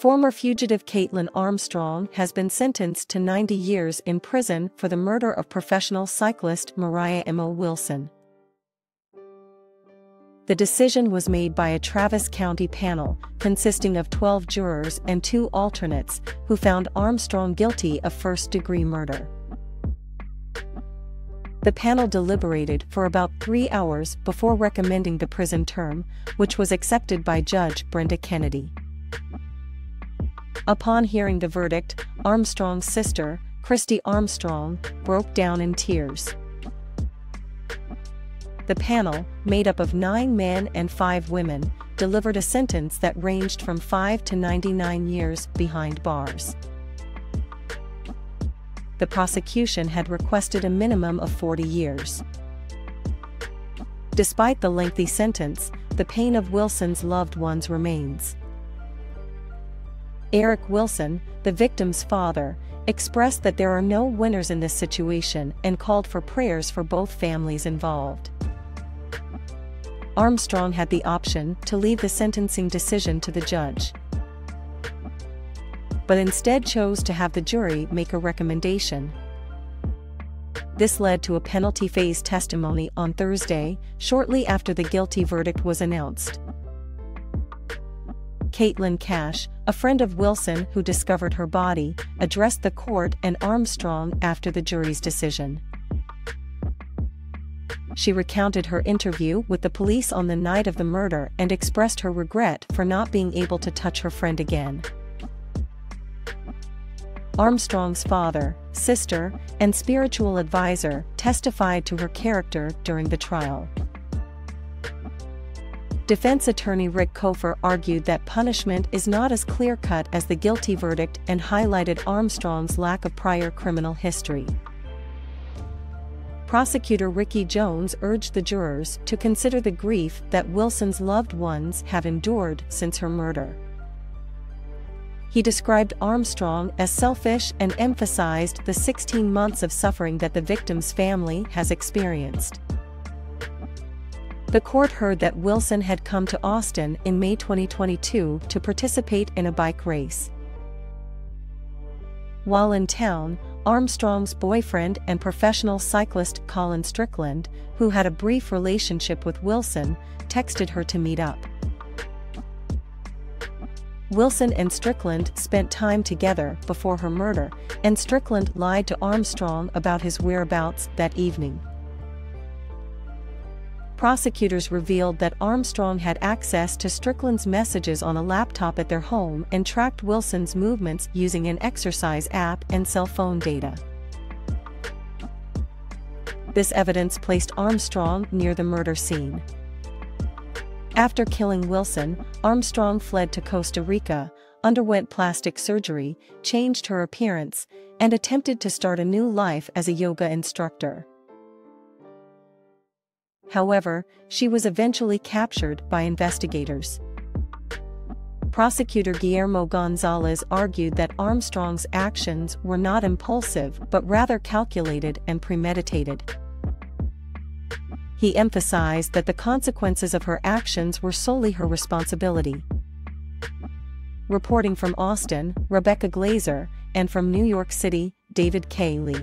Former fugitive Kaitlin Armstrong has been sentenced to 90 years in prison for the murder of professional cyclist Mariah Emma Wilson. The decision was made by a Travis County panel consisting of 12 jurors and 2 alternates who found Armstrong guilty of first-degree murder. The panel deliberated for about 3 hours before recommending the prison term, which was accepted by Judge Brenda Kennedy. Upon hearing the verdict, Armstrong's sister, Kaitlin Armstrong, broke down in tears. The panel, made up of 9 men and 5 women, delivered a sentence that ranged from 5 to 99 years behind bars. The prosecution had requested a minimum of 40 years. Despite the lengthy sentence, the pain of Wilson's loved ones remains. Eric Wilson, the victim's father, expressed that there are no winners in this situation and called for prayers for both families involved. Armstrong had the option to leave the sentencing decision to the judge, but instead chose to have the jury make a recommendation. This led to a penalty phase testimony on Thursday, shortly after the guilty verdict was announced. Caitlin Cash, a friend of Wilson who discovered her body, addressed the court and Armstrong after the jury's decision. She recounted her interview with the police on the night of the murder and expressed her regret for not being able to touch her friend again. Armstrong's father, sister, and spiritual advisor testified to her character during the trial. Defense attorney Rick Kofer argued that punishment is not as clear-cut as the guilty verdict and highlighted Armstrong's lack of prior criminal history. Prosecutor Ricky Jones urged the jurors to consider the grief that Wilson's loved ones have endured since her murder. He described Armstrong as selfish and emphasized the 16 months of suffering that the victim's family has experienced. The court heard that Wilson had come to Austin in May 2022 to participate in a bike race. While in town, Armstrong's boyfriend and professional cyclist Colin Strickland, who had a brief relationship with Wilson, texted her to meet up. Wilson and Strickland spent time together before her murder, and Strickland lied to Armstrong about his whereabouts that evening. Prosecutors revealed that Armstrong had access to Strickland's messages on a laptop at their home and tracked Wilson's movements using an exercise app and cell phone data. This evidence placed Armstrong near the murder scene. After killing Wilson, Armstrong fled to Costa Rica, underwent plastic surgery, changed her appearance, and attempted to start a new life as a yoga instructor. However, she was eventually captured by investigators. Prosecutor Guillermo Gonzalez argued that Armstrong's actions were not impulsive but rather calculated and premeditated. He emphasized that the consequences of her actions were solely her responsibility. Reporting from Austin, Rebecca Glazer, and from New York City, David K. Lee.